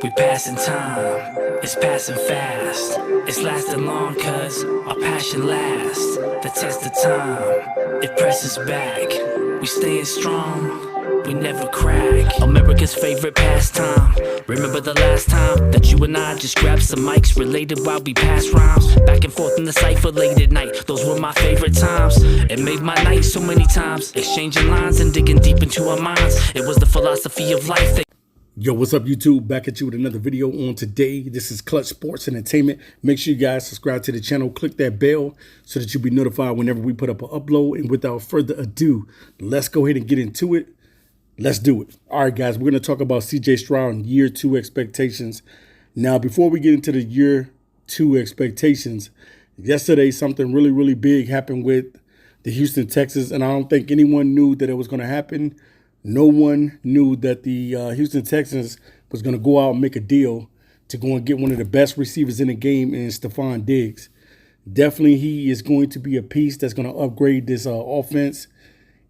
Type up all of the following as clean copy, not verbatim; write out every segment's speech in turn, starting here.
We passing time, it's passing fast. It's lasting long cause our passion lasts. The test of time, it presses back. We staying strong, we never crack. America's favorite pastime. Remember the last time that you and I just grabbed some mics, related while we passed rhymes, back and forth in the cypher late at night. Those were my favorite times. It made my night so many times, exchanging lines and digging deep into our minds. It was the philosophy of life that Yo, what's up, YouTube? Back at you with another video on today. This is Clutch Sports Entertainment. Make sure you guys subscribe to the channel. Click that bell so that you'll be notified whenever we put up an upload. And without further ado, let's go ahead and get into it. Let's do it. All right, guys, we're going to talk about CJ Stroud and year 2 expectations. Now, before we get into the year 2 expectations, yesterday something really big happened with the Houston Texans, and I don't think anyone knew that it was going to happen. No one knew that the Houston Texans was going to go out and make a deal to go and get one of the best receivers in the game in Stefon Diggs. Definitely he is going to be a piece that's going to upgrade this offense,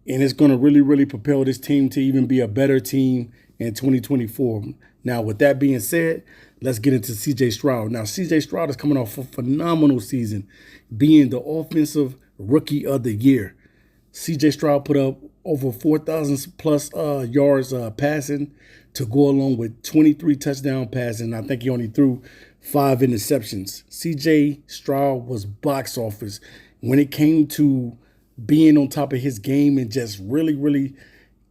and it's going to really propel this team to even be a better team in 2024. Now, with that being said, let's get into CJ Stroud. Now, CJ Stroud is coming off a phenomenal season, being the offensive rookie of the year. CJ Stroud put up over 4,000 plus yards passing to go along with 23 touchdown passing. I think he only threw 5 interceptions. CJ Stroud was box office when it came to being on top of his game and just really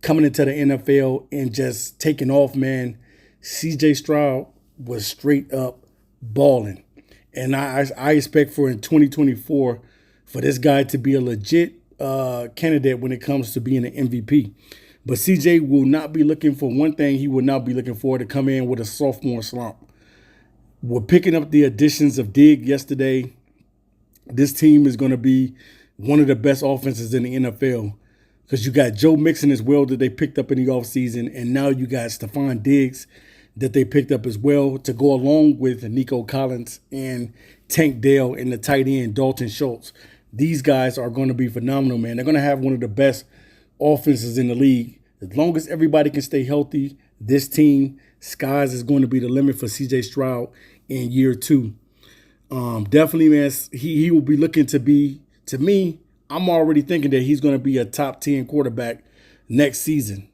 coming into the NFL and just taking off, man. CJ Stroud was straight up balling. And I expect for in 2024 for this guy to be a legit candidate when it comes to being an MVP. But CJ will not be looking for one thing. He will not be looking for to come in with a sophomore slump. We're picking up the additions of Diggs yesterday. This team is going to be one of the best offenses in the NFL because you got Joe Mixon as well that they picked up in the offseason, and now you got Stefon Diggs that they picked up as well to go along with Nico Collins and Tank Dell and the tight end Dalton Schultz. These guys are going to be phenomenal, man. They're going to have one of the best offenses in the league. As long as everybody can stay healthy, this team, skies is going to be the limit for CJ Stroud in year 2. Definitely, man, he will be looking to be, to me, I'm already thinking that he's going to be a top 10 quarterback next season.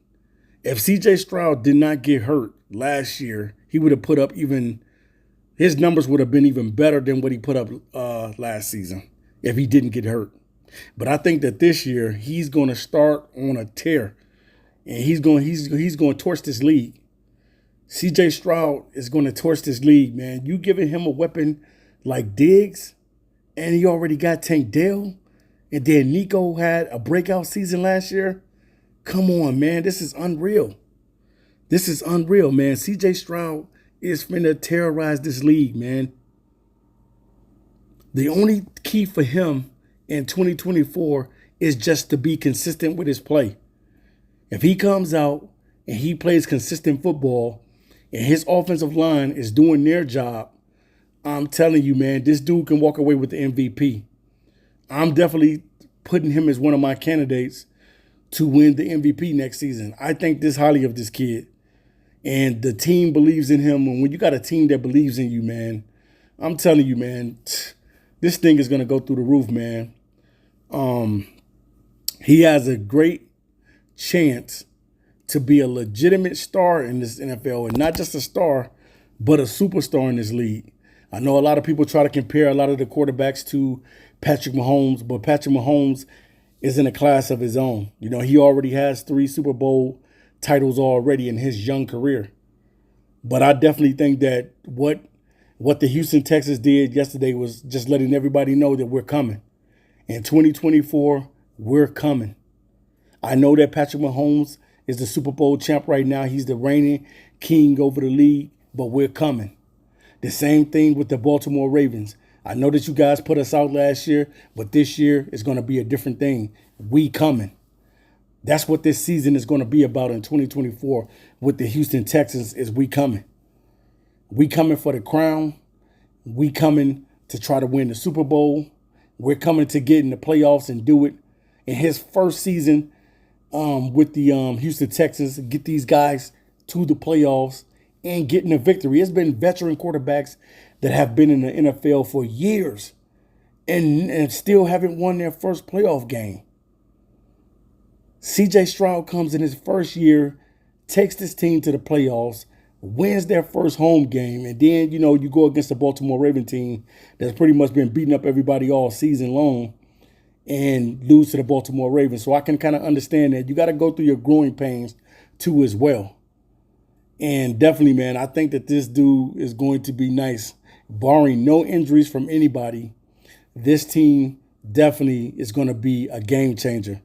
If CJ Stroud did not get hurt last year, he would have put up his numbers would have been even better than what he put up last season if he didn't get hurt. But I think that this year he's going to start on a tear, and he's going to torch this league. CJ Stroud is going to torch this league, man. You giving him a weapon like Diggs, and he already got Tank Dell, and then Nico had a breakout season last year. Come on, man. This is unreal. This is unreal, man. CJ Stroud is finna terrorize this league, man. The only key for him in 2024 is just to be consistent with his play. If he comes out and he plays consistent football and his offensive line is doing their job, I'm telling you, man, this dude can walk away with the MVP. I'm definitely putting him as one of my candidates to win the MVP next season. I think this highly of this kid. And the team believes in him. And when you got a team that believes in you, man, I'm telling you, man, this thing is going to go through the roof, man. He has a great chance to be a legitimate star in this NFL, and not just a star, but a superstar in this league. I know a lot of people try to compare a lot of the quarterbacks to Patrick Mahomes, but Patrick Mahomes is in a class of his own. You know, he already has 3 Super Bowl titles already in his young career. But I definitely think that what the Houston Texans did yesterday was just letting everybody know that we're coming. In 2024, we're coming. I know that Patrick Mahomes is the Super Bowl champ right now. He's the reigning king over the league, but we're coming. The same thing with the Baltimore Ravens. I know that you guys put us out last year, but this year is going to be a different thing. We coming. That's what this season is going to be about in 2024 with the Houston Texans is we coming. We coming for the crown. We coming to try to win the Super Bowl. We're coming to get in the playoffs and do it. In his first season with the Houston Texans, get these guys to the playoffs and getting a victory. It's been veteran quarterbacks that have been in the NFL for years and still haven't won their first playoff game. CJ Stroud comes in his first year, takes this team to the playoffs, wins their first home game, and then, you go against the Baltimore Ravens team that's pretty much been beating up everybody all season long and lose to the Baltimore Ravens. So I can kind of understand that. You got to go through your growing pains too as well. And definitely, man, I think that this dude is going to be nice. Barring no injuries from anybody, this team definitely is going to be a game changer.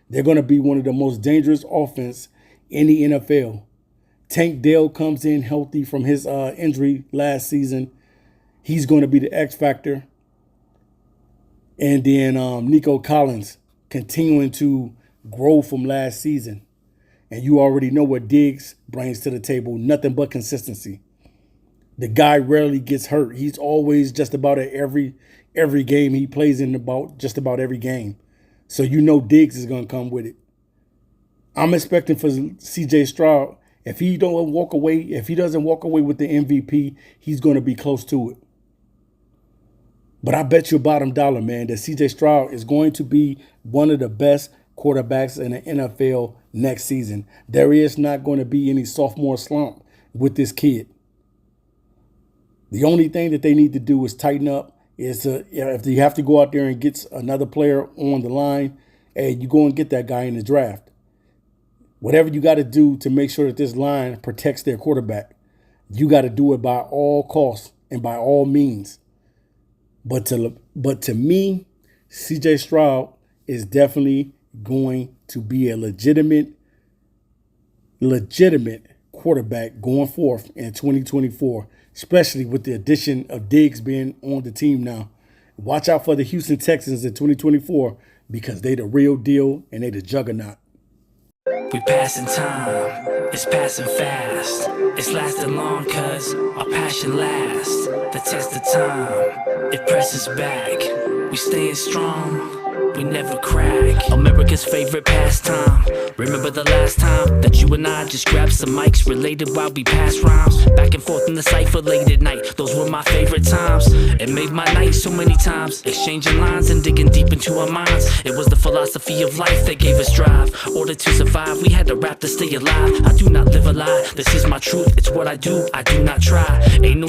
They're going to be one of the most dangerous offense in the NFL. Tank Dell comes in healthy from his injury last season. He's going to be the X factor. And then Nico Collins continuing to grow from last season. And you already know what Diggs brings to the table. Nothing but consistency. The guy rarely gets hurt. He's always just about at every game. He plays in just about every game. So Diggs is going to come with it. I'm expecting for CJ Stroud, if he doesn't walk away with the MVP, he's going to be close to it. But I bet you bottom dollar, man, that CJ Stroud is going to be one of the best quarterbacks in the NFL next season. There is not going to be any sophomore slump with this kid. The only thing that they need to do is tighten up. If you have to go out there and get another player on the line, hey, you go and get that guy in the draft. Whatever you got to do to make sure that this line protects their quarterback, you got to do it by all costs and by all means. But to me, CJ Stroud is definitely going to be a legitimate quarterback going forth in 2024, especially with the addition of Diggs being on the team now. Watch out for the Houston Texans in 2024 because they the real deal and they the juggernaut. We passing time, it's passing fast. It's lasting long cause our passion lasts. The test of time, it presses back. We staying strong, we never crack. America's favorite pastime. Remember the last time that you and I just grabbed some mics related while we passed rhymes? Back and forth in the cypher late at night, those were my favorite times. It made my night so many times, exchanging lines and digging deep into our minds. It was the philosophy of life that gave us drive. Order to survive, we had to rap to stay alive. I do not live a lie, this is my truth, it's what I do not try. Ain't no